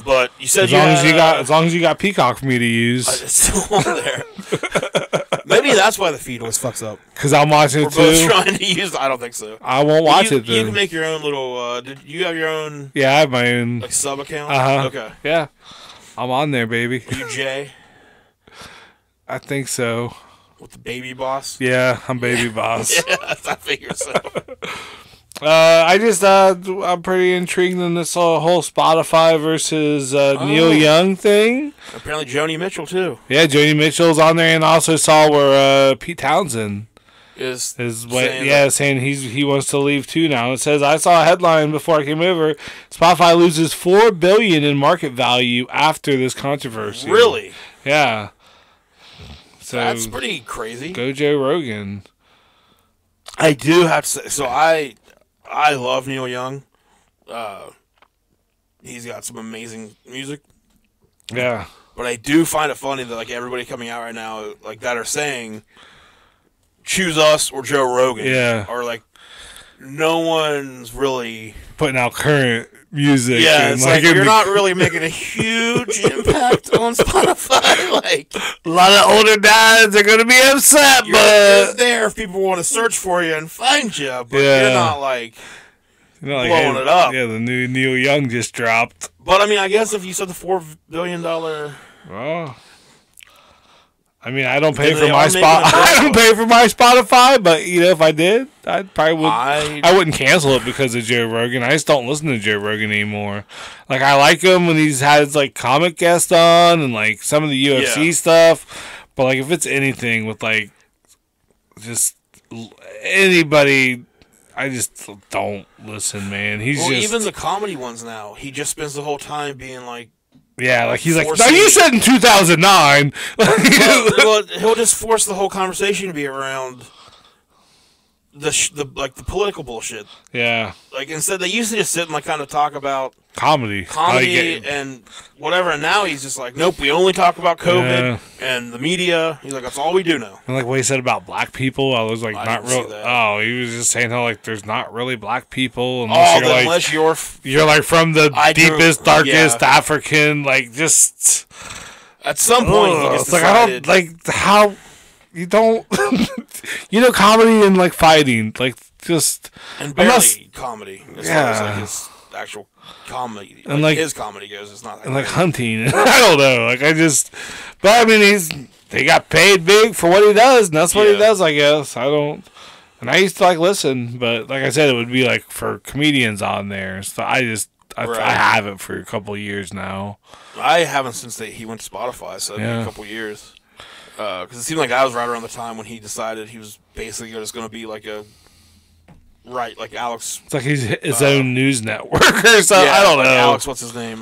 But you said as long as you got Peacock for me to use. It's still on there. Maybe that's why the feed always fucks up. Because I'm watching it too. We're both trying to use. I don't think so. I won't watch it. Then. You can make your own little. Did you have your own? Yeah, I have my own sub account. Okay. Yeah, I'm on there, baby. Are you Jay? I think so. With the baby boss. Yeah, I'm baby boss. Yeah, I figure so. I'm pretty intrigued in this whole Spotify versus Neil Young thing. Apparently Joni Mitchell too. Yeah, Joni Mitchell's on there, and also saw where Pete Townsend is saying he wants to leave too now. It says, I saw a headline before I came over. Spotify loses $4 billion in market value after this controversy. Really? Yeah. So that's pretty crazy. Go Joe Rogan. I do have to say, so I love Neil Young. He's got some amazing music. Yeah. But I do find it funny that like everybody coming out right now like that are saying choose us or Joe Rogan. Yeah. Or like no one's really putting out current music. Yeah, it's like you're not really making a huge impact on Spotify. Like a lot of older dads are gonna be upset, you're there if people want to search for you and find you, but you're not like blowing it up. Yeah, the new Neil Young just dropped. But I mean, I guess if you said the $4 billion, well, I mean, I don't pay for my I don't pay for my Spotify, but you know, if I did, I probably would. I wouldn't cancel it because of Joe Rogan. I just don't listen to Joe Rogan anymore. Like I like him when he's had his like comic guest on and like some of the UFC stuff. But like if it's anything with like just anybody, I just don't listen, man. He's just even the comedy ones now. He just spends the whole time being like. Yeah, like he's like, no, you said in 2009. well, he'll just force the whole conversation to be around the political bullshit. Yeah. Like instead, they used to just sit and like kind of talk about comedy and whatever. And now he's just like, nope, we only talk about COVID and the media. He's like, that's all we do now. And like what he said about black people, I was like, not real. Oh, he was just saying how like there's not really black people unless you're like from the deepest, darkest African, like just at some point. He just decided, I don't like how. You don't, you know, comedy and like fighting, like just and barely comedy. As far as like his actual comedy, and like his comedy goes, it's not. That and like hunting, I don't know. Like but I mean, he got paid big for what he does, and that's what he does. I guess I don't. And I used to like listen, but like I said, it would be like for comedians on there. So I haven't for a couple of years now. I haven't since he went to Spotify, so a couple of years. Because it seemed like that was right around the time when he decided he was basically just going to be like like Alex. It's like he's his own news network or something. I don't know. Alex, what's his name?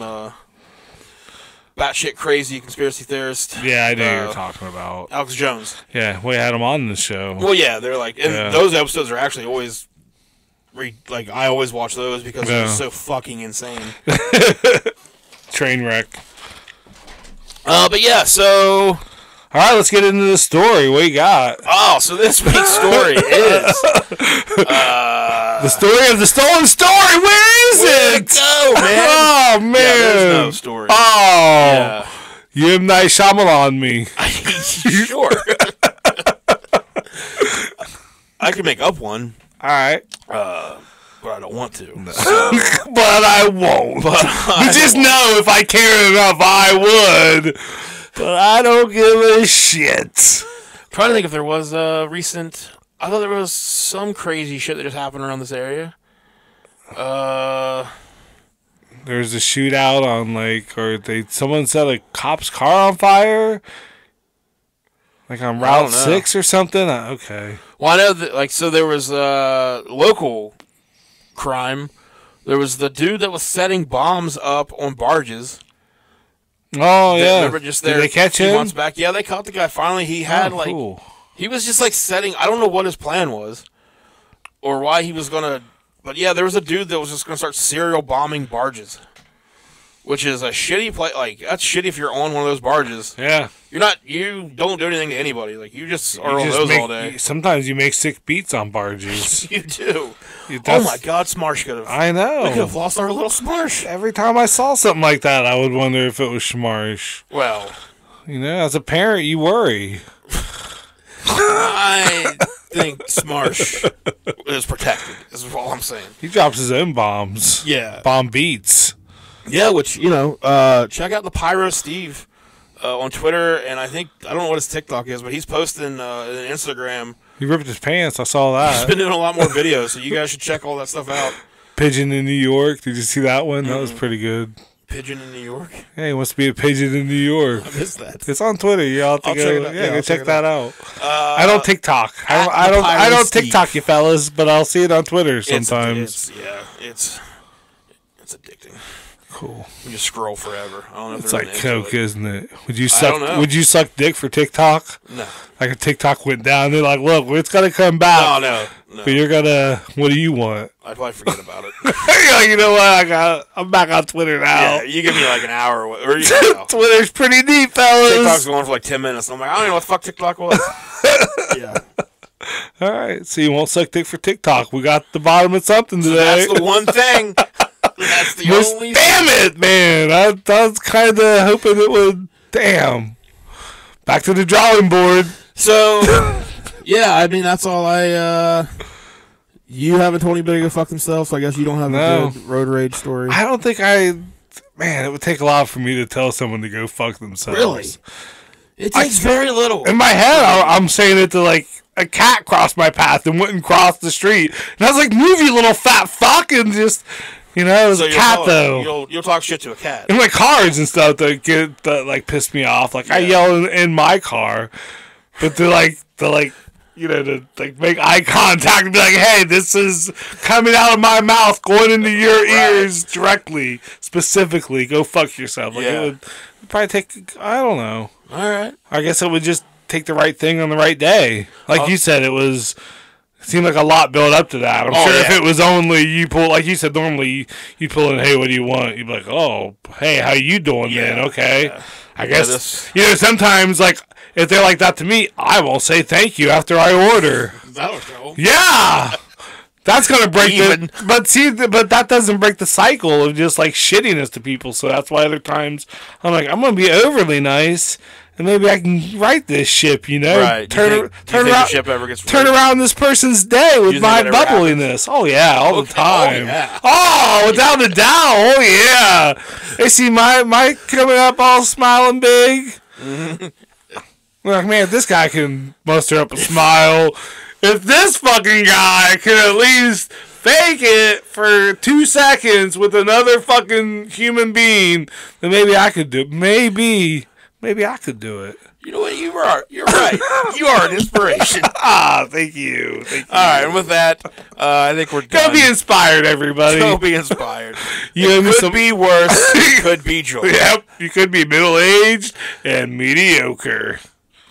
Batshit crazy conspiracy theorist. Yeah, I know who you're talking about. Alex Jones. Yeah, we had him on the show. Well, yeah, they're like, and those episodes are actually always, like, I always watch those because they're so fucking insane. Train wreck. But yeah, so. All right, let's get into the story. What you got? Oh, so this week's story is the story of the stolen story. Where is it? Go, man. Oh man, there's no story. Oh, you M. Night Shyamalan me. Sure. I can make up one. All right. But I don't want to. No. But I won't. But just know if I cared enough, I would. But I don't give a shit. I'm trying to think if there was a recent. I thought there was some crazy shit that just happened around this area. There's a shootout on someone set a cop's car on fire, like on Route 6 or something. Okay. Well, I know that so there was local crime. There was the dude that was setting bombs up on barges. Oh yeah! Remember just there? Did they catch him? Months back, yeah, they caught the guy. Finally, he had cool. He was just like setting. I don't know what his plan was, or why he was gonna. But yeah, there was a dude that was just gonna start serial bombing barges, which is a shitty play. Like that's shitty if you're on one of those barges. Yeah, you don't do anything to anybody. Like you just are on those all day. Sometimes you make sick beats on barges. You do. Oh my God, Smarsh could have. I know. We could have lost our little Smarsh. Every time I saw something like that, I would wonder if it was Smarsh. Well, you know, as a parent, you worry. I think Smarsh is protected. Is all I'm saying. He drops his own bombs. Yeah, bomb beats. Yeah, which check out the Pyro Steve on Twitter, and I don't know what his TikTok is, but he's posting an Instagram He ripped his pants. I saw that. He's been doing a lot more videos, so you guys should check all that stuff out. Pigeon in New York. Did you see that one? That was pretty good. Pigeon in New York? Hey, he wants to be a pigeon in New York. I missed that. It's on Twitter. You all have to go. Go check that out. I don't TikTok. I don't TikTok you fellas, but I'll see it on Twitter sometimes. It's addicting. Cool. You just scroll forever. I don't know if it's like Coke, isn't it? Would you suck dick for TikTok? No. Like if TikTok went down, they're like, look, it's gonna come back. No. But you're gonna. What do you want? I'd probably forget about it. You know what? I'm back on Twitter now. Yeah, you give me like an hour, or Twitter's pretty neat, fellas. TikTok's going for like 10 minutes. I'm like, I don't even know what the fuck TikTok was. Yeah. All right, so you won't suck dick for TikTok. We got the bottom of something today. That's the one thing. That's the only. Damn it, man! I was kind of hoping it would. Damn. Back to the drawing board. So, yeah, I mean that's all you haven't told anybody to fuck themselves, so I guess you don't have a good road rage story. I don't think Man, it would take a lot for me to tell someone to go fuck themselves. Really? It takes very little. In my head, I'm saying it to like a cat crossed my path and wouldn't cross the street, and I was like, "Move, you little fat fuck!" And just. It was a cat though. You'll talk shit to a cat. And like cars and stuff that like piss me off. Like I yell in my car, but to make eye contact and be like, "Hey, this is coming out of my mouth, going into your ears directly, specifically. Go fuck yourself." Like it would probably take. I don't know. All right. I guess it would just take the right thing on the right day. Like you said, it seemed like a lot built up to that. I'm sure if it was only you pull, like you said, normally you pull in, hey, what do you want? You'd be like, oh, hey, how you doing, man? Okay. Yeah. I guess, sometimes, like, if they're like that to me, I will say thank you after I order. That'll go. Yeah. That's going to break but that doesn't break the cycle of just, like, shittiness to people. So that's why other times I'm like, I'm going to be overly nice. And maybe I can right this ship, Right. Turn around. The ship ever gets turn around this person's day with my bubbliness. Oh yeah, all the time. Without a doubt. Oh yeah. They see my coming up all smiling big. Mm-hmm. Like, man, if this guy can muster up a smile, if this fucking guy can at least fake it for 2 seconds with another fucking human being, then maybe I could do it. Maybe I could do it. You know what? You're right. You are an inspiration. Thank you. All right, and with that, I think we're done. Go be inspired, everybody. Go be inspired. It could be worse. It could be joy. Yep. You could be middle-aged and mediocre.